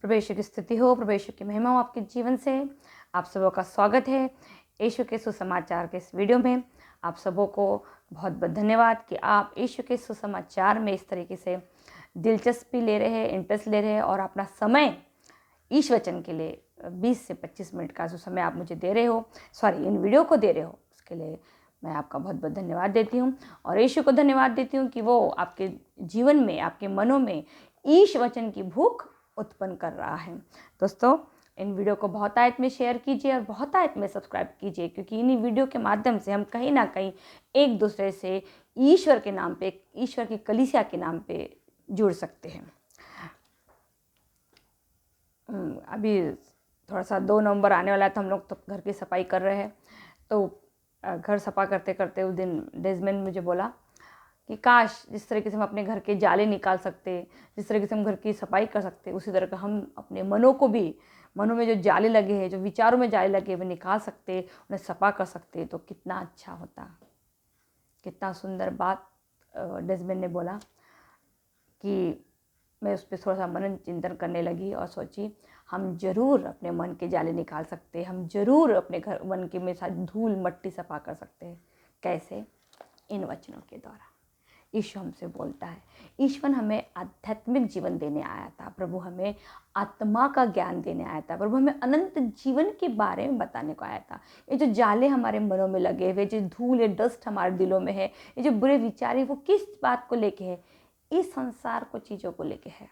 प्रभु यीशु की स्तुति हो, प्रभु यीशु की महिमा हो आपके जीवन से। आप सबों का स्वागत है यीशु के सुसमाचार के इस वीडियो में। आप सबों को बहुत बहुत धन्यवाद कि आप यीशु के सुसमाचार में इस तरीके से दिलचस्पी ले रहे हैं, इंटरेस्ट ले रहे हैं और अपना समय ईश वचन के लिए 20 से 25 मिनट का जो समय आप मुझे दे रहे हो, इन वीडियो को दे रहे हो, उसके लिए मैं आपका बहुत बहुत धन्यवाद देती हूँ। और यीशु को धन्यवाद देती हूँ कि वो आपके जीवन में, आपके मनों में ईश वचन की भूख उत्पन्न कर रहा है। दोस्तों, इन वीडियो को बहुत आयत में शेयर कीजिए और बहुत आयत में सब्सक्राइब कीजिए, क्योंकि इन्हीं वीडियो के माध्यम से हम कहीं ना कहीं एक दूसरे से ईश्वर के नाम पे, ईश्वर की कलीसिया के नाम पे जुड़ सकते हैं। अभी थोड़ा सा 2 नवंबर आने वाला है, तो हम लोग तो घर की सफाई कर रहे हैं। तो घर सफा करते करते उस दिन डेजमैन मुझे बोला कि काश जिस तरीके से हम अपने घर के जाले निकाल सकते, जिस तरीके से हम घर की सफाई कर सकते, उसी तरह का हम अपने मनों में जो जाले लगे हैं, जो विचारों में जाले लगे, वे निकाल सकते, उन्हें सफा कर सकते, तो कितना अच्छा होता। कितना सुंदर बात डेजमैन ने बोला कि मैं उस पर थोड़ा सा मनन चिंतन करने लगी और सोची हम जरूर अपने मन के जाले निकाल सकते हैं, हम जरूर अपने घर मन के में साथ धूल मट्टी सफा कर सकते हैं। कैसे? इन वचनों के द्वारा। ईश्वर हमसे बोलता है। ईश्वर हमें आध्यात्मिक जीवन देने आया था, प्रभु हमें आत्मा का ज्ञान देने आया था, प्रभु हमें अनंत जीवन के बारे में बताने को आया था। ये जो जाले हमारे मनों में लगे हुए, जो धूल या डस्ट हमारे दिलों में है, ये जो बुरे विचार है, वो किस बात को लेके है? इस संसार को, चीज़ों को लेके है।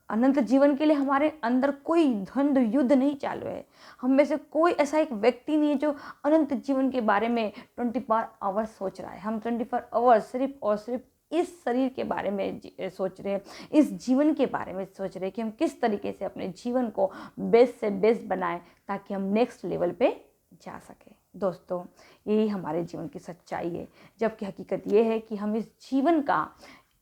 अनंत जीवन के लिए हमारे अंदर कोई द्वंद युद्ध नहीं चालू है। हम में से कोई ऐसा एक व्यक्ति नहीं है जो अनंत जीवन के बारे में 24 आवर्स सोच रहा है। हम 24 आवर्स सिर्फ और सिर्फ इस शरीर के बारे में सोच रहे हैं, इस जीवन के बारे में सोच रहे हैं कि हम किस तरीके से अपने जीवन को बेस्ट से बेस्ट बनाएं, ताकि हम नेक्स्ट लेवल पे जा सकें। दोस्तों, यही हमारे जीवन की सच्चाई है, जबकि हकीकत ये है कि हम इस जीवन का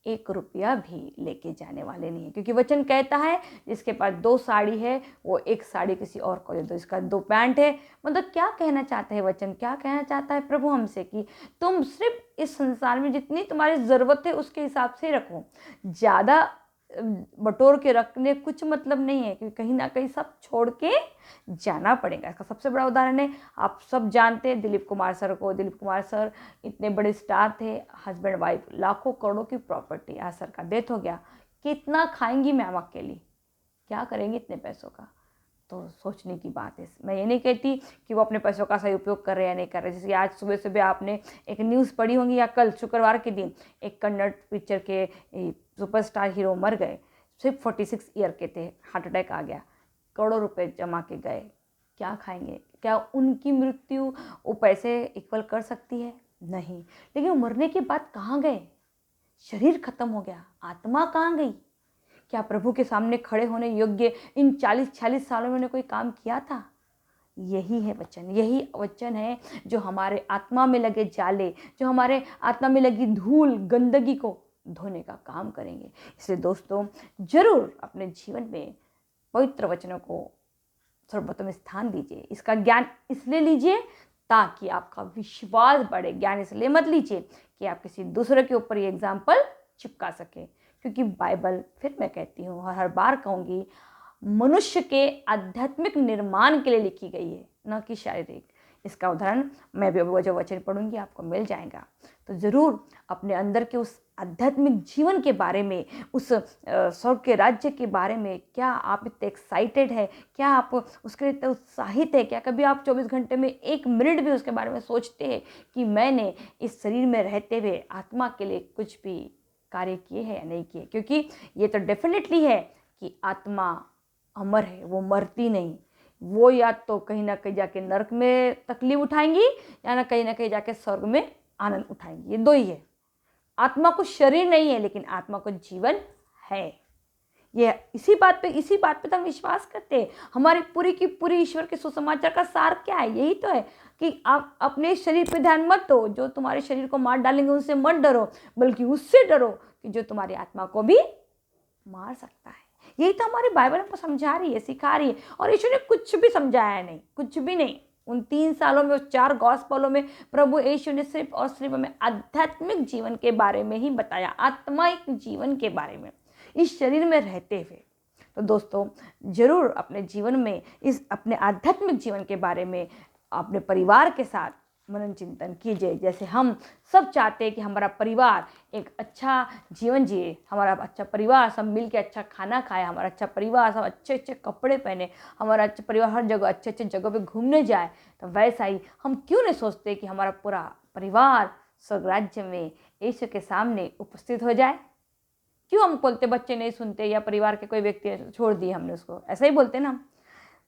1 रुपया भी लेके जाने वाले नहीं है, क्योंकि वचन कहता है जिसके पास 2 साड़ी है वो 1 साड़ी किसी और को दे दो, इसका 2 पैंट है। मतलब क्या कहना चाहता है वचन? क्या कहना चाहता है प्रभु हमसे कि तुम सिर्फ इस संसार में जितनी तुम्हारी ज़रूरत है उसके हिसाब से रखो, ज़्यादा बटोर के रखने कुछ मतलब नहीं है, क्योंकि कहीं ना कहीं सब छोड़ के जाना पड़ेगा। इसका सबसे बड़ा उदाहरण है, आप सब जानते हैं दिलीप कुमार सर को। दिलीप कुमार सर इतने बड़े स्टार थे, हस्बैंड वाइफ, लाखों करोड़ों की प्रॉपर्टी। आज सर का डेथ हो गया। कितना खाएंगी मैम अकेली? क्या करेंगे इतने पैसों का? तो सोचने की बात है। मैं ये नहीं कहती कि वो अपने पैसों का सही उपयोग कर रहे हैं या नहीं कर रहे। जैसे आज सुबह सुबह आपने एक न्यूज़ पढ़ी होंगी, या कल शुक्रवार के दिन एक कन्नड़ पिक्चर के सुपरस्टार हीरो मर गए। सिर्फ 46 ईयर के थे, हार्ट अटैक आ गया, करोड़ों रुपए जमा के गए। क्या खाएंगे? क्या उनकी मृत्यु वो पैसे इक्वल कर सकती है? नहीं। लेकिन मरने के बाद कहाँ गए? शरीर खत्म हो गया, आत्मा कहाँ गई? क्या प्रभु के सामने खड़े होने योग्य इन 40-46 सालों में उन्होंने कोई काम किया था? यही है वचन, यही वचन है जो हमारे आत्मा में लगे जाले, जो हमारे आत्मा में लगी धूल, गंदगी को धोने का काम करेंगे। इसलिए दोस्तों, जरूर अपने जीवन में पवित्र वचनों को सर्वप्रथम स्थान दीजिए। इसका ज्ञान इसलिए लीजिए ताकि आपका विश्वास बढ़े। ज्ञान इसलिए मत लीजिए कि आप किसी दूसरे के ऊपर ये एग्जाम्पल चिपका सके, क्योंकि बाइबल, फिर मैं कहती हूँ और हर बार कहूँगी, मनुष्य के आध्यात्मिक निर्माण के लिए लिखी गई है, न कि शारीरिक। इसका उदाहरण मैं भी वो जो वचन पढ़ूंगी आपको मिल जाएगा। तो ज़रूर अपने अंदर के उस आध्यात्मिक जीवन के बारे में, उस स्वर्ग के राज्य के बारे में क्या आप इतने एक्साइटेड है? क्या आप उसके लिए इतने उत्साहित है? क्या कभी आप 24 घंटे में 1 मिनट भी उसके बारे में सोचते हैं कि मैंने इस शरीर में रहते हुए आत्मा के लिए कुछ भी कार्य किए हैं या नहीं किए? क्योंकि ये तो डेफिनेटली है कि आत्मा अमर है, वो मरती नहीं। वो या तो कहीं ना कहीं जाके नरक में तकलीफ उठाएंगी, या ना कहीं जाके स्वर्ग में आनंद उठाएंगी। ये 2 ही है। आत्मा को शरीर नहीं है, लेकिन आत्मा को जीवन है। ये इसी बात पे तो हम विश्वास करते हैं। हमारी पूरी की पूरी ईश्वर के सुसमाचार का सार क्या है? यही तो है कि आप अपने शरीर पे ध्यान मत दो, जो तुम्हारे शरीर को मार डालेंगे उनसे मत डरो, बल्कि उससे डरो कि जो तुम्हारी आत्मा को भी मार सकता है। यही तो हमारी बाइबल हमको समझा रही है, सिखा रही है। और यीशु ने कुछ भी समझाया नहीं, कुछ भी नहीं। उन 3 सालों में, उस 4 गॉस्पेलों में प्रभु यीशु ने सिर्फ और सिर्फ हमें आध्यात्मिक जीवन के बारे में ही बताया, आत्माइक जीवन के बारे में, इस शरीर में रहते हुए। तो दोस्तों ज़रूर अपने जीवन में इस अपने आध्यात्मिक जीवन के बारे में अपने परिवार के साथ मनन चिंतन कीजिए। जैसे हम सब चाहते हैं कि हमारा परिवार एक अच्छा जीवन जिए, हमारा अच्छा परिवार सब मिल के अच्छा खाना खाए, हमारा अच्छा परिवार सब अच्छे अच्छे कपड़े पहने, हमारा अच्छा परिवार हर जगह अच्छे अच्छे जगह पे घूमने जाए, तो वैसा ही हम क्यों नहीं सोचते कि हमारा पूरा परिवार स्वर्ग राज्य में यीशु के सामने उपस्थित हो जाए। क्यों हम बोलते बच्चे नहीं सुनते या परिवार के कोई व्यक्ति छोड़ दिए हमने उसको, ऐसा ही बोलते ना।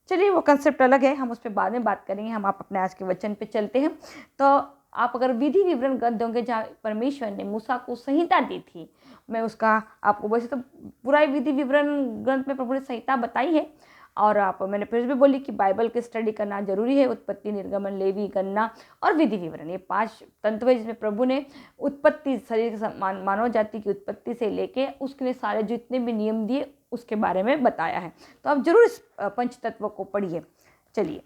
चलिए वो कंसेप्ट अलग है, हम उस पर बाद में बात करेंगे। हम आप अपने आज के वचन पे चलते हैं। तो आप अगर विधि विवरण ग्रंथ दोगे जहाँ परमेश्वर ने मूसा को संहिता दी थी, मैं उसका आपको वैसे तो पूरा विधि विवरण ग्रंथ में प्रभु ने संहिता बताई है, और आप मैंने फिर भी बोली कि बाइबल की स्टडी करना जरूरी है। उत्पत्ति, निर्गमन, लेवी, गणना और विधि विवरण, ये 5 तंत्र है जिसमें प्रभु ने उत्पत्ति, शरीर मानव जाति की उत्पत्ति से लेके उसके लिए सारे जितने भी नियम दिए उसके बारे में बताया है। तो आप जरूर इस पंच तत्व को पढ़िए। चलिए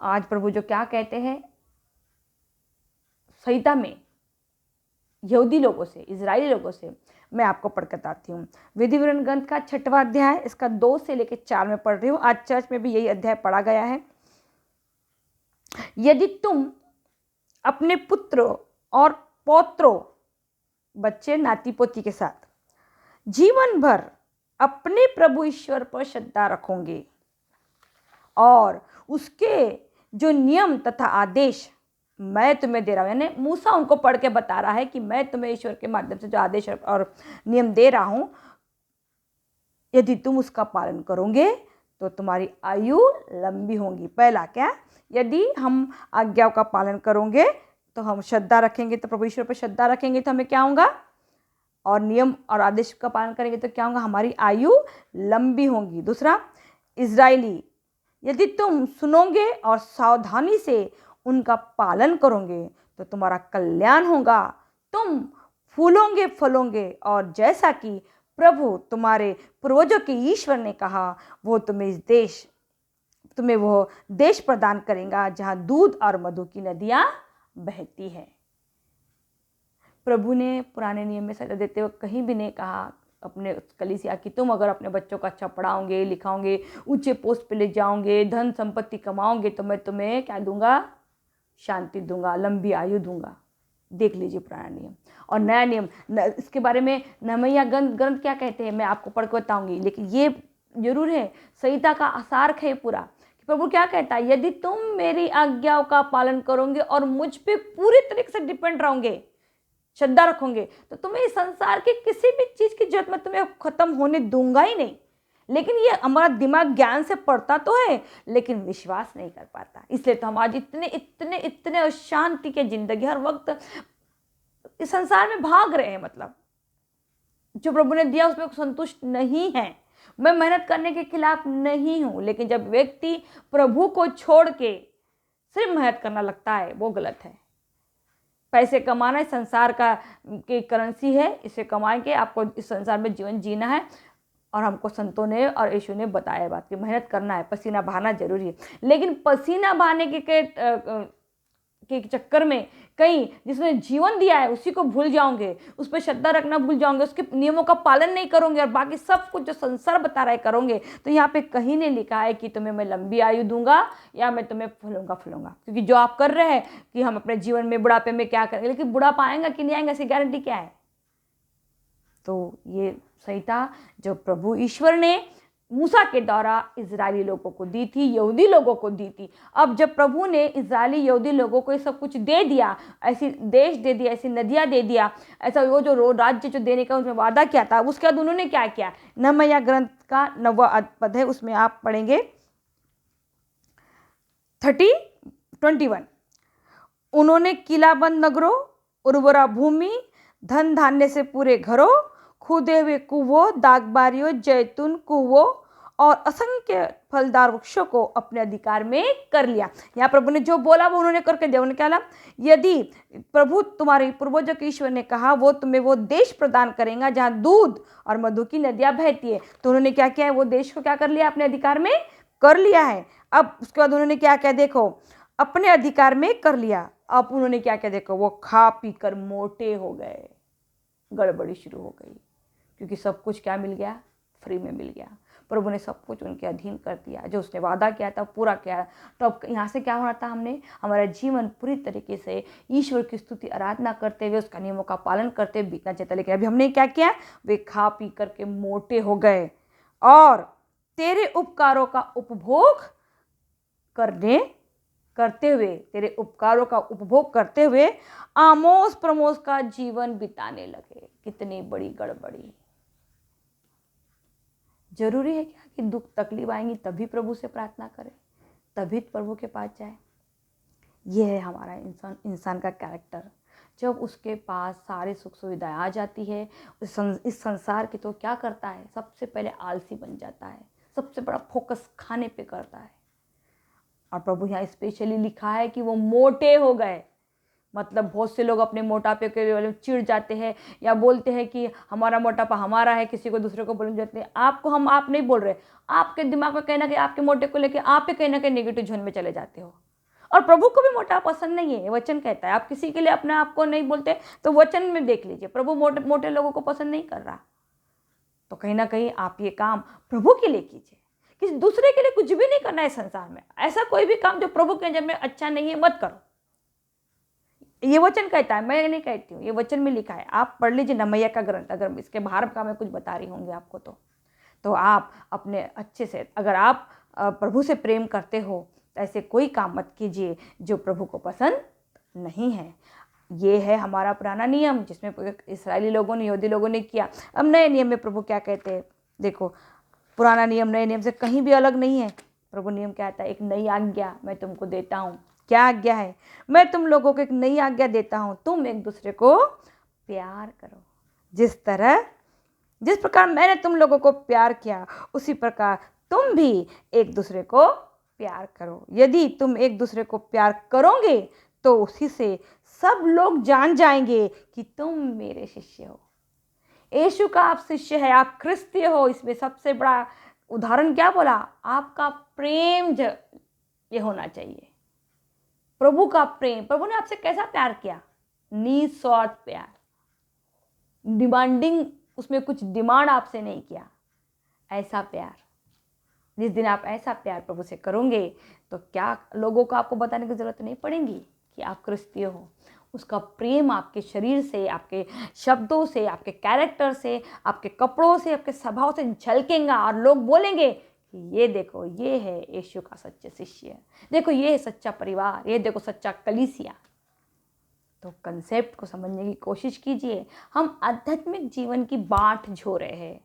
आज प्रभु जो क्या कहते हैं संहिता में यहूदी लोगों से, इजरायली लोगों से, मैं आपको पढ़ कर बताती हूँ। विधि विवरण ग्रंथ का 6वां अध्याय, इसका 2 से लेकर 4 में पढ़ रही हूँ। आज चर्च में भी यही अध्याय पढ़ा गया है। यदि तुम अपने पुत्रों और पौत्रों, बच्चे नाती पोती के साथ जीवन भर अपने प्रभु ईश्वर पर श्रद्धा रखोगे और उसके जो नियम तथा आदेश मैं तुम्हें दे रहा हूँ, यानी मूसा उनको पढ़ के बता रहा है कि मैं तुम्हें ईश्वर के माध्यम से जो आदेश और नियम दे रहा हूँ, यदि तुम उसका पालन करोगे तो तुम्हारी आयु लंबी होगी। पहला क्या, यदि हम आज्ञाओं का पालन करोगे तो हम श्रद्धा रखेंगे, तो प्रभु ईश्वर पर श्रद्धा रखेंगे तो हमें क्या होगा, और नियम और आदेश का पालन करेंगे तो क्या होगा, हमारी आयु लंबी होगी। दूसरा, इजरायली, यदि तुम सुनोगे और सावधानी से उनका पालन करोगे तो तुम्हारा कल्याण होगा, तुम फूलोगे फलोगे, और जैसा कि प्रभु तुम्हारे पूर्वजों के ईश्वर ने कहा, वो तुम्हें वो देश प्रदान करेगा जहाँ दूध और मधु की नदियाँ बहती है। प्रभु ने पुराने नियम में सजा देते हुए कहीं भी नहीं कहा अपने कलीसिया कि तुम अगर अपने बच्चों को अच्छा पढ़ाओगे, लिखाओगे, ऊंचे पोस्ट पे ले जाओगे, धन संपत्ति कमाओगे तो मैं तुम्हें क्या दूंगा, शांति दूंगा, लंबी आयु दूंगा। देख लीजिए पुराना नियम और नया नियम, इसके बारे में नहमयाह ग्रंथ क्या कहते हैं मैं आपको पढ़ के बताऊंगी, लेकिन ये जरूर है संहिता का आसार है पूरा कि प्रभु क्या कहता है, यदि तुम मेरी आज्ञाओं का पालन करोगे और मुझ पे पूरी तरीके से डिपेंड रहोगे, श्रद्धा रखोगे, तो तुम्हें इस संसार के किसी भी चीज की जरूरत मैं तुम्हें खत्म होने दूंगा ही नहीं। लेकिन ये हमारा दिमाग ज्ञान से पढ़ता तो है लेकिन विश्वास नहीं कर पाता, इसलिए तो हम आज इतने इतने इतने अशांति के जिंदगी हर वक्त इस संसार में भाग रहे हैं। मतलब जो प्रभु ने दिया उसमें संतुष्ट नहीं है। मैं मेहनत करने के खिलाफ नहीं हूं, लेकिन जब व्यक्ति प्रभु को छोड़ के सिर्फ मेहनत करना लगता है वो गलत है। पैसे कमाना इस संसार का की करेंसी है, इसे कमा के आपको इस संसार में जीवन जीना है। और हमको संतों ने और यीशु ने बताया बात कि मेहनत करना है, पसीना बहाना जरूरी है, लेकिन पसीना बहाने के चक्कर में कहीं जिसने जीवन दिया है उसी को भूल जाओगे, उस पर श्रद्धा रखना भूल जाओगे, उसके नियमों का पालन नहीं करोगे और बाकी सब कुछ जो संसार बता रहा है करोगे, तो यहाँ पे कहीं नहीं लिखा है कि तुम्हें मैं लंबी आयु दूंगा या मैं तुम्हें फूलूंगा। क्योंकि जो आप कर रहे हैं कि हम अपने जीवन में बुढ़ापे में क्या करेंगे, लेकिन बुढ़ापा आएगा कि नहीं आएगा इसकी गारंटी क्या है। तो ये संहिता जो प्रभु ईश्वर ने मूसा के द्वारा इजरायली लोगों को दी थी, यहूदी लोगों को दी थी। अब जब प्रभु ने इजरायली यहूदी लोगों को ये सब कुछ दे दिया, ऐसी देश दे दिया, ऐसी नदियाँ दे दिया, ऐसा वो जो राज्य जो देने का उसमें वादा किया था, उसके बाद उन्होंने क्या किया। नहमयाह ग्रंथ का 9वां पद है, उसमें आप पढ़ेंगे 21। उन्होंने किलाबंद नगरों, उर्वरा भूमि, धन धान्य से पूरे घरों, खुदे हुए कुओं, दागबारियों, जैतून कुओं और असंख्य फलदार वृक्षों को अपने अधिकार में कर लिया। यहाँ प्रभु ने जो बोला वो उन्होंने करके दिया। उन्होंने क्या, यदि प्रभु तुम्हारे पूर्वजों के ईश्वर ने कहा वो तुम्हें वो देश प्रदान करेगा जहाँ दूध और मधु की नदियाँ बहती है, तो उन्होंने क्या किया है, वो देश को क्या कर लिया, अपने अधिकार में कर लिया है। अब उसके बाद उन्होंने क्या किया, देखो अपने अधिकार में कर लिया। अब उन्होंने क्या किया, देखो वो खा पी कर मोटे हो गए, गड़बड़ी शुरू हो गई, क्योंकि सब कुछ क्या मिल गया, फ्री में मिल गया। प्रभु ने सब कुछ उनके अधीन कर दिया, जो उसने वादा किया था पूरा किया। तो अब यहाँ से क्या होना था, हमने हमारा जीवन पूरी तरीके से ईश्वर की स्तुति आराधना करते हुए, उसका नियमों का पालन करते हुए बीतना चाहिए। लेकिन अभी हमने क्या किया, वे खा पी करके मोटे हो गए और तेरे उपकारों का उपभोग करते हुए, तेरे उपकारों का उपभोग करते हुए आमोस प्रमोस का जीवन बिताने लगे। कितनी बड़ी गड़बड़ी। जरूरी है क्या कि दुख तकलीफ आएंगी तभी प्रभु से प्रार्थना करें, तभी प्रभु के पास जाए? यह है हमारा इंसान का कैरेक्टर। जब उसके पास सारी सुख सुविधाएं आ जाती है, इस संसार की, तो क्या करता है, सबसे पहले आलसी बन जाता है, सबसे बड़ा फोकस खाने पे करता है। और प्रभु यहाँ स्पेशली लिखा है कि वो मोटे हो गए। मतलब बहुत से लोग अपने मोटापे के लिए चिढ़ जाते हैं या बोलते हैं कि हमारा मोटापा हमारा है, किसी को दूसरे को बोल जाते हैं। आपको हम आप नहीं बोल रहे, आपके दिमाग में कहीं ना कहीं आपके मोटे को लेकर आप ही कहीं ना कहीं नेगेटिव जोन में चले जाते हो। और प्रभु को भी मोटा पसंद नहीं है, वचन कहता है। आप किसी के लिए अपने आप को नहीं बोलते तो वचन में देख लीजिए, प्रभु मोटे लोगों को पसंद नहीं कर रहा। तो कहीं ना कहीं आप ये काम प्रभु के लिए कीजिए, किसी दूसरे के लिए कुछ भी नहीं करना है संसार में। ऐसा कोई भी काम जो प्रभु के नजर में अच्छा नहीं है मत करो। ये वचन कहता है, मैं नहीं कहती हूँ, ये वचन में लिखा है। आप पढ़ लीजिए नमैया का ग्रंथ। अगर इसके बाहर का मैं कुछ बता रही होंगी आपको तो आप अपने अच्छे से, अगर आप प्रभु से प्रेम करते हो तो ऐसे कोई काम मत कीजिए जो प्रभु को पसंद नहीं है। ये है हमारा पुराना नियम, जिसमें इस्राएली लोगों ने, यहूदी लोगों ने किया। अब नए नियम में प्रभु क्या कहते हैं, देखो पुराना नियम नए नियम से कहीं भी अलग नहीं है। प्रभु नियम क्या आता है, एक नई आज्ञा मैं तुमको देता हूँ। क्या आज्ञा है? मैं तुम लोगों को एक नई आज्ञा देता हूँ, तुम एक दूसरे को प्यार करो। जिस प्रकार मैंने तुम लोगों को प्यार किया, उसी प्रकार तुम भी एक दूसरे को प्यार करो। यदि तुम एक दूसरे को प्यार करोगे तो उसी से सब लोग जान जाएंगे कि तुम मेरे शिष्य हो। यीशु का आप शिष्य है, आप क्रिस्तीय हो। इसमें सबसे बड़ा उदाहरण क्या बोला, आपका प्रेम ये होना चाहिए। प्रभु का प्रेम, प्रभु ने आपसे कैसा प्यार किया, निस्वार्थ प्यार, डिमांडिंग, उसमें कुछ डिमांड आपसे नहीं किया। ऐसा प्यार, जिस दिन आप ऐसा प्यार प्रभु से करोगे तो क्या लोगों को आपको बताने की जरूरत नहीं पड़ेगी कि आप क्रिस्तीय हो। उसका प्रेम आपके शरीर से, आपके शब्दों से, आपके कैरेक्टर से, आपके कपड़ों से, आपके स्वभाव से झलकेगा और लोग बोलेंगे कि ये देखो, ये है यीशु का सच्चा शिष्य, देखो ये है सच्चा परिवार, ये देखो सच्चा कलीसिया। तो कंसेप्ट को समझने की कोशिश कीजिए। हम आध्यात्मिक जीवन की बाट झो रहे हैं।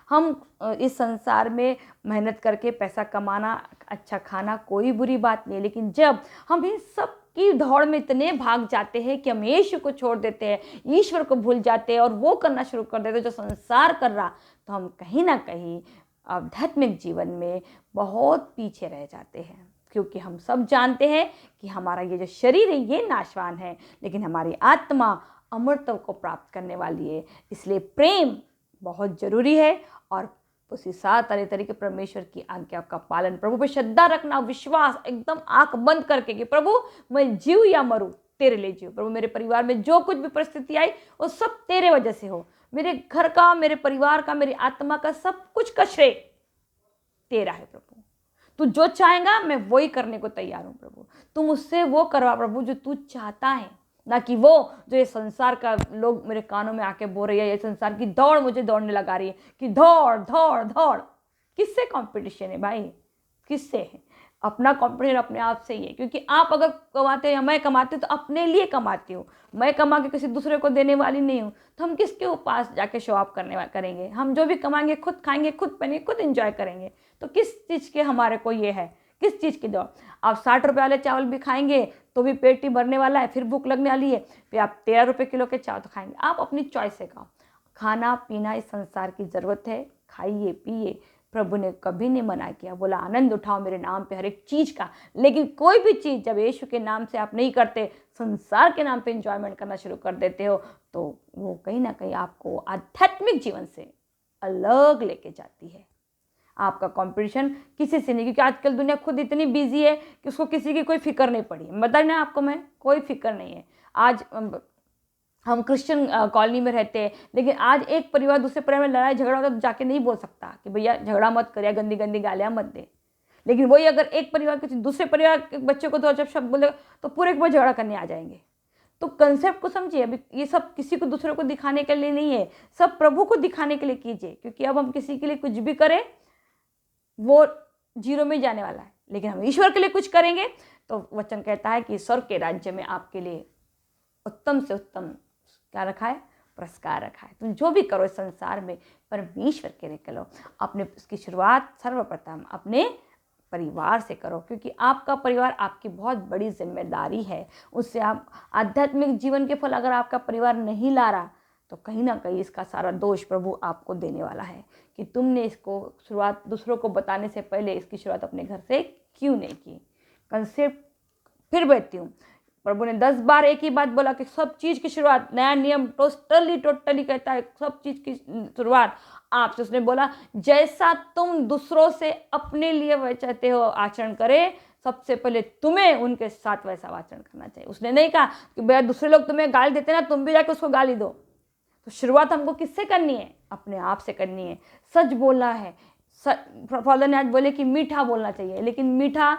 हम इस संसार में मेहनत करके पैसा कमाना, अच्छा खाना कोई बुरी बात नहीं, लेकिन जब हम इन सब की दौड़ में इतने भाग जाते हैं कि हम यीशु को छोड़ देते हैं, ईश्वर को भूल जाते हैं और वो करना शुरू कर देते हैं जो संसार कर रहा, तो हम कहीं ना कहीं आध्यात्मिक जीवन में बहुत पीछे रह जाते हैं। क्योंकि हम सब जानते हैं कि हमारा ये जो शरीर है ये नाशवान है, लेकिन हमारी आत्मा अमरत्व को प्राप्त करने वाली है। इसलिए प्रेम बहुत जरूरी है और उसी साथ तरह तरीके परमेश्वर की आज्ञा का पालन, प्रभु पे श्रद्धा रखना, विश्वास, एकदम आंख बंद करके कि प्रभु मैं जीव या मरूं तेरे लिए जीव। प्रभु मेरे परिवार में जो कुछ भी परिस्थिति आई वो सब तेरे वजह से हो, मेरे घर का, मेरे परिवार का, मेरी आत्मा का, सब कुछ का श्रेय तेरा है प्रभु। तू जो चाहेगा मैं वही करने को तैयार हूँ प्रभु। तू मुझसे वो करवा प्रभु जो तू चाहता है, ना कि वो जो ये संसार का लोग मेरे कानों में आके बोल रही है, ये संसार की दौड़ मुझे दौड़ने लगा रही है कि दौड़ दौड़ दौड़। किससे कंपटीशन है भाई, किससे है? अपना कंपटीशन अपने आप से ही है। क्योंकि आप अगर कमाते हो या मैं कमाती हूँ तो अपने लिए कमाती हूँ, मैं कमा के किसी दूसरे को देने वाली नहीं हूँ। तो हम किसके पास जाके शो ऑफ करेंगे? हम जो भी कमाएंगे खुद खाएंगे, खुद पहनेंगे, खुद इंजॉय करेंगे। तो किस चीज़ के हमारे को ये है, किस चीज़ की दौड़? आप 60 रुपये वाले चावल भी खाएंगे तो भी पेट ही भरने वाला है, फिर भूख लगने वाली है, फिर आप 13 रुपये किलो के चावल तो खाएंगे। आप अपनी चॉइस से खाओ। खाना पीना इस संसार की ज़रूरत है, खाइए पिए। प्रभु ने कभी नहीं मना किया, बोला आनंद उठाओ मेरे नाम पे हर एक चीज़ का। लेकिन कोई भी चीज़ जब यीशु के नाम से आप नहीं करते, संसार के नाम पे एंजॉयमेंट करना शुरू कर देते हो, तो वो कहीं ना कहीं आपको आध्यात्मिक जीवन से अलग लेके जाती है। आपका कंपटीशन किसी से नहीं, क्योंकि आजकल दुनिया खुद इतनी बिजी है कि उसको किसी की कोई फिक्र नहीं पड़ी। बता ना आपको, मैं कोई फिक्र नहीं है। आज हम क्रिश्चियन कॉलोनी में रहते हैं, लेकिन आज एक परिवार दूसरे परिवार में लड़ाई झगड़ा होता है तो जाके नहीं बोल सकता कि भैया झगड़ा मत करिए, गंदी गंदी गालियाँ मत दे। लेकिन वही अगर एक परिवार किसी दूसरे परिवार के बच्चे को तो जब शब्द बोलेगा तो पूरे के पूरे झगड़ा करने आ जाएंगे। तो कंसेप्ट को समझिए, अभी ये सब किसी को दूसरे को दिखाने के लिए नहीं है, सब प्रभु को दिखाने के लिए कीजिए, क्योंकि अब हम किसी के लिए कुछ भी करें वो जीरो में जाने वाला है, लेकिन हम ईश्वर के लिए कुछ करेंगे तो वचन कहता है कि स्वर्ग के राज्य में आपके लिए उत्तम से उत्तम क्या रखा है, पुरस्कार रखा है। तुम जो भी करो इस संसार में परमेश्वर के लिए करो। अपने उसकी शुरुआत सर्वप्रथम अपने परिवार से करो, क्योंकि आपका परिवार आपकी बहुत बड़ी जिम्मेदारी है। उससे आप आध्यात्मिक जीवन के फल अगर आपका परिवार नहीं ला रहा तो कहीं ना कहीं इसका सारा दोष प्रभु आपको देने वाला है कि तुमने इसको शुरुआत दूसरों को बताने से पहले इसकी शुरुआत अपने घर से क्यों नहीं की। कंसेप्ट फिर बैठती हूँ, प्रभु ने 10 बार एक ही बात बोला कि सब चीज़ की शुरुआत, नया नियम टोटली कहता है सब चीज़ की शुरुआत आपसे। उसने बोला जैसा तुम दूसरों से अपने लिए वह चाहते हो आचरण करे, सबसे पहले तुम्हें उनके साथ वैसा आचरण करना चाहिए। उसने नहीं कहा कि भैया दूसरे लोग तुम्हें गाली देते ना, तुम भी जाके उसको गाली दो। तो शुरुआत हमको किससे करनी है? अपने आप से करनी है। सच बोलना है। फादर ने आज बोले कि मीठा बोलना चाहिए, लेकिन मीठा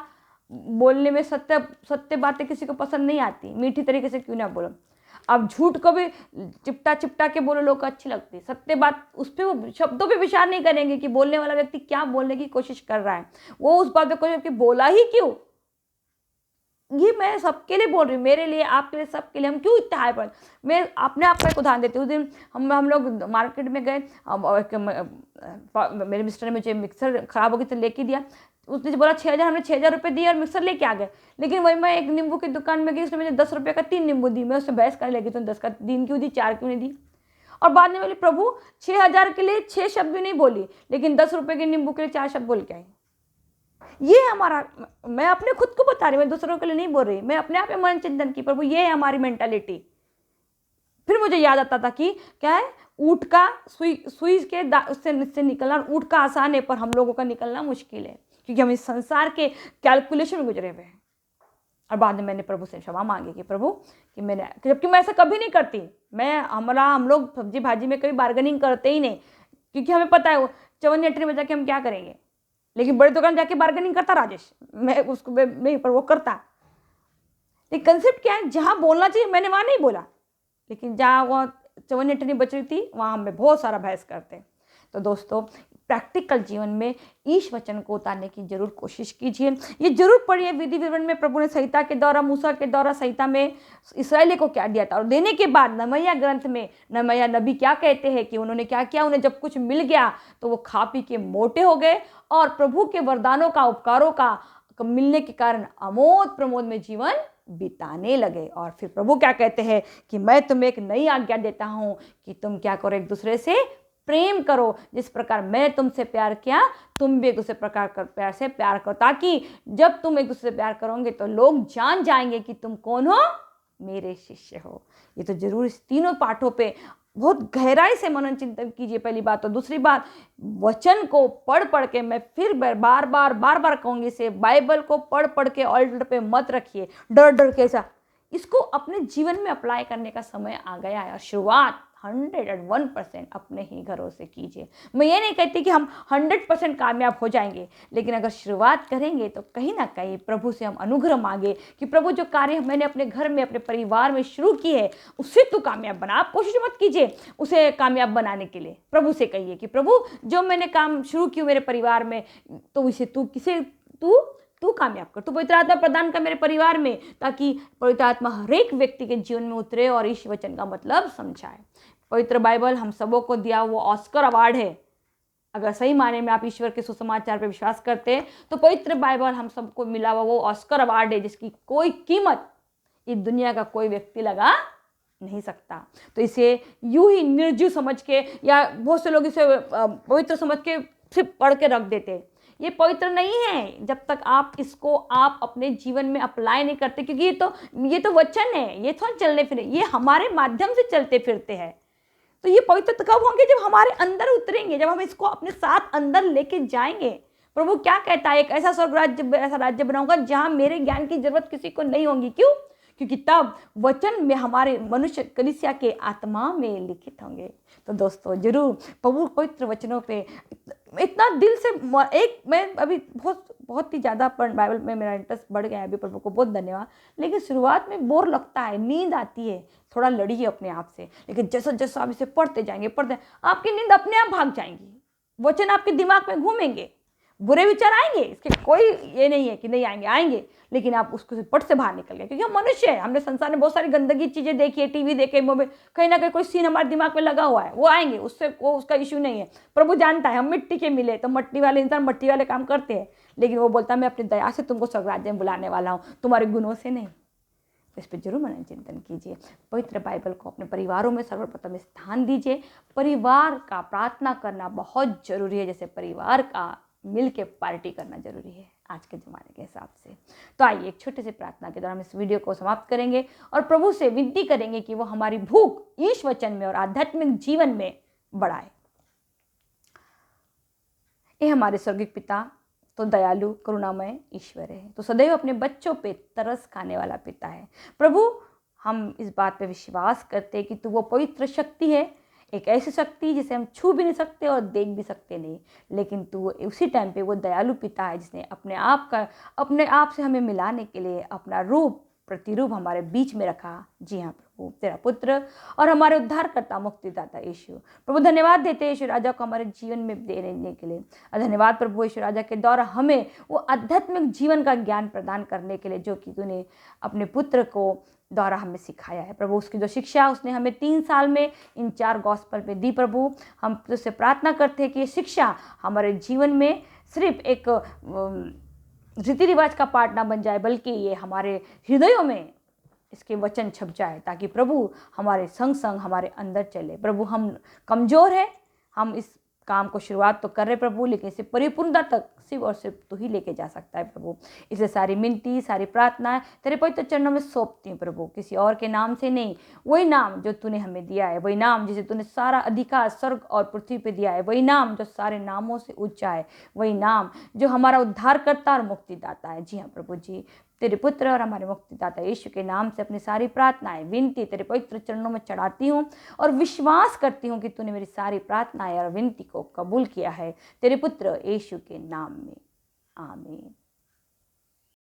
बोलने में सत्य बातें किसी को पसंद नहीं आती। मीठी तरीके से क्यों ना बोलो। अब झूठ को भी चिपटा के बोलो, लोग को अच्छी लगती है। सत्य बात उस पर वो शब्दों पे विचार नहीं करेंगे कि बोलने वाला व्यक्ति क्या बोलने की कोशिश कर रहा है, वो उस बात को कि बोला ही क्यों। ये मैं सबके लिए बोल रही हूँ, मेरे लिए, आपके लिए, सबके लिए। हम क्यों इतना हाई पर। मैं अपने आप का एक उदाहरण देती हूँ। उस दिन हम लोग मार्केट में गए, मेरे मिस्टर ने मुझे मिक्सर खराब हो गई तो लेके दिया। उसने बोला 6,000, हमने 6,000 रुपये दिए और मिक्सर लेके आ गए। लेकिन वही मैं एक नींबू की दुकान में गई, उसने मुझे 10 रुपये का 3 नींबू दी। मैं उससे बहस करने लगी, तो 10 का 3 क्यों दी, 4 क्यों नहीं दी। और बाद में बोली प्रभु 6,000 के लिए 6 शब्द भी नहीं बोली, लेकिन 10 रुपये के नींबू के लिए 4 शब्द बोल के आई। ये हमारा, मैं अपने खुद को बता रही, मैं दूसरों के लिए नहीं बोल रही, मैं अपने आप में मन चिंतन की प्रभु ये है हमारी मेंटालिटी। फिर मुझे याद आता था कि क्या है, ऊँट का सुई के उससे निकलना, ऊँट का आसान है पर हम लोगों का निकलना मुश्किल है, क्योंकि हम इस संसार के कैलकुलेशन में गुजरे हुए हैं। और बाद में मैंने प्रभु से क्षमा मांगी कि प्रभु कि मैंने, जबकि मैं ऐसा कभी नहीं करती। हम लोग सब्जी भाजी में कभी बार्गेनिंग करते ही नहीं, क्योंकि हमें पता है वो 54 में जाके हम क्या करेंगे। लेकिन बड़ी दुकान जाके बार्गेनिंग करता राजेश, मैं उसको नहीं, पर वो करता। लेकिन कंसेप्ट क्या है, जहाँ बोलना चाहिए मैंने वहाँ नहीं बोला, लेकिन जहाँ वो 54 बच रही थी वहाँ हमें बहुत सारा बहस करते। तो दोस्तों प्रैक्टिकल जीवन में ईश वचन को उतारने की जरूर कोशिश कीजिए। ये जरूर पढ़िए विधि विवरण में प्रभु ने संहिता के द्वारा, मूसा के द्वारा संहिता में इसराइली को क्या दिया था, और देने के बाद नमैया ग्रंथ में नमैया नबी क्या कहते हैं कि उन्होंने क्या किया। उन्हें जब कुछ मिल गया तो वो खा पी के मोटे हो गए और प्रभु के वरदानों का, उपकारों का मिलने के कारण अमोद प्रमोद में जीवन बिताने लगे। और फिर प्रभु क्या कहते हैं कि मैं तुम्हें एक नई आज्ञा देता हूँ कि तुम क्या करो, एक दूसरे से प्रेम करो। जिस प्रकार मैं तुमसे प्यार किया तुम भी एक दूसरे प्रकार प्यार से प्यार करो, ताकि जब तुम एक दूसरे से प्यार करोगे तो लोग जान जाएंगे कि तुम कौन हो, मेरे शिष्य हो। ये तो जरूर इस तीनों पाठों पे बहुत गहराई से मनन चिंतन कीजिए, पहली बात। तो दूसरी बात, वचन को पढ़ के, मैं फिर बार बार कहूँगी इसे, बाइबल को पढ़ के ऑल्टर पे मत रखिए डर के। ऐसा इसको अपने जीवन में अप्लाई करने का समय आ गया है, और शुरुआत 101% अपने ही घरों से कीजिए। मैं ये नहीं कहती कि हम 100% कामयाब हो जाएंगे, लेकिन अगर शुरुआत करेंगे तो कहीं ना कहीं प्रभु से हम अनुग्रह मांगे कि प्रभु जो कार्य मैंने अपने घर में, अपने परिवार में शुरू की है उससे तू कामयाब बना। आप कोशिश मत कीजिए उसे कामयाब बनाने के लिए, प्रभु से कहिए कि प्रभु जो मैंने काम शुरू किया मेरे परिवार में, तो इसे तू कामयाब कर, तू पवित्र आत्मा प्रदान कर मेरे परिवार में, ताकि पवित्र आत्मा हर एक व्यक्ति के जीवन में उतरे और इस वचन का मतलब समझाए। पवित्र बाइबल हम सबों को दिया वो ऑस्कर अवार्ड है। अगर सही माने में आप ईश्वर के सुसमाचार पर विश्वास करते हैं तो पवित्र बाइबल हम सबको मिला हुआ वो ऑस्कर अवार्ड है, जिसकी कोई कीमत इस दुनिया का कोई व्यक्ति लगा नहीं सकता। तो इसे यूं ही निर्जीव समझ के, या बहुत से लोग इसे पवित्र समझ के सिर्फ पढ़ के रख देते। ये पवित्र नहीं है जब तक आप इसको अपने जीवन में अप्लाई नहीं करते, क्योंकि ये तो वचन है, ये थोड़ा चलने फिरने, ये हमारे माध्यम से चलते फिरते हैं। तो ये पवित्र कब होंगे, जब हमारे अंदर उतरेंगे, जब हम इसको अपने साथ अंदर लेके जाएंगे। प्रभु क्या कहता है, एक ऐसा स्वर्ग राज्य, ऐसा राज्य बनाऊंगा जहां मेरे ज्ञान की जरूरत किसी को नहीं होगी। क्यों? क्योंकि तब वचन में हमारे मनुष्य कलीसिया के आत्मा में लिखित होंगे। तो दोस्तों जरूर प्रभु पवित्र वचनों पे इतना दिल से मैं अभी बहुत ही ज़्यादा बाइबल में मेरा इंटरेस्ट बढ़ गया है अभी, प्रभु को बहुत धन्यवाद। लेकिन शुरुआत में बोर लगता है, नींद आती है, थोड़ा लड़िए अपने आप से। लेकिन जैसा जैसा आप इसे पढ़ते जाएंगे आपकी नींद अपने आप भाग जाएंगी, वचन आपके दिमाग में घूमेंगे, बुरे विचार आएंगे, इसके कोई ये नहीं है कि नहीं आएंगे, लेकिन आप उसको पट से बाहर निकल गए। क्योंकि हम मनुष्य हैं, हमने संसार में बहुत सारी गंदगी चीजें देखी है, टीवी देखे, मोबाइल, कहीं ना कहीं कोई सीन हमारे दिमाग में लगा हुआ है, वो आएंगे, उसका इश्यू नहीं है। प्रभु जानता है हम मिट्टी के मिले, तो मट्टी वाले इंसान मट्टी वाले काम करते हैं, लेकिन वो बोलता है मैं अपनी दया से तुमको स्वर्ग राज्य में बुलाने वाला हूँ, तुम्हारे गुणों से नहीं। इस पर जरूर मन चिंतन कीजिए। पवित्र बाइबल को अपने परिवारों में सर्वप्रथम स्थान दीजिए। परिवार का प्रार्थना करना बहुत जरूरी है, जैसे परिवार का मिल के पार्टी करना जरूरी है आज के ज़माने के हिसाब से। तो आइए एक छोटी सी प्रार्थना के द्वारा हम इस वीडियो को समाप्त करेंगे और प्रभु से विनती करेंगे कि वो हमारी भूख ईश वचन में और आध्यात्मिक जीवन में बढ़ाए। ये हमारे स्वर्गीय पिता तो दयालु करुणामय ईश्वर है, तो सदैव अपने बच्चों पे तरस खाने वाला पिता है। प्रभु हम इस बात पे विश्वास करते हैं कि तू वो पवित्र शक्ति है, एक ऐसी शक्ति जिसे हम छू भी नहीं सकते और देख भी सकते नहीं, लेकिन तू उसी टाइम पे वो दयालु पिता है जिसने अपने आप से हमें मिलाने के लिए अपना रूप प्रतिरूप हमारे बीच में रखा। जी हाँ प्रभु, तेरा पुत्र और हमारे उद्धारकर्ता मुक्तिदाता यीशु। प्रभु धन्यवाद देते हैं यीशु राजा को हमारे जीवन में देने के लिए। धन्यवाद प्रभु यीशु राजा के द्वारा हमें वो आध्यात्मिक जीवन का ज्ञान प्रदान करने के लिए जो कि तूने अपने पुत्र को द्वारा हमें सिखाया है। प्रभु उसकी जो शिक्षा उसने हमें 3 साल में इन 4 गॉस्पेल में दी। प्रभु हम तुझसे प्रार्थना करते हैं कि ये शिक्षा हमारे जीवन में सिर्फ एक रीति रिवाज का पार्ट ना बन जाए, बल्कि ये हमारे हृदयों में इसके वचन छप जाए, ताकि प्रभु हमारे संग संग हमारे अंदर चले। प्रभु हम कमज़ोर हैं, हम इस काम को शुरुआत तो कर रहे प्रभु, लेकिन इसे परिपूर्णता तक सिर्फ और सिर्फ तू ही लेके जा सकता है प्रभु। इसलिए सारी मिनती सारी प्रार्थनाएं तेरे पवित्र चरणों में सौंपती हूँ प्रभु, किसी और के नाम से नहीं, वही नाम जो तूने हमें दिया है, वही नाम जिसे तूने सारा अधिकार स्वर्ग और पृथ्वी पे दिया है, वही नाम जो सारे नामों से ऊंचा है, वही नाम जो हमारा उद्धारकर्ता और मुक्तिदाता है। जी हाँ प्रभु जी, तेरे पुत्र और हमारे मुक्तिदाता यीशु के नाम से अपनी सारी प्रार्थनाएं विनती तेरे पवित्र चरणों में चढ़ाती हूँ और विश्वास करती हूँ कि तूने मेरी सारी प्रार्थनाएं और विनती को कबूल किया है, तेरे पुत्र यीशु के नाम में, आमीन।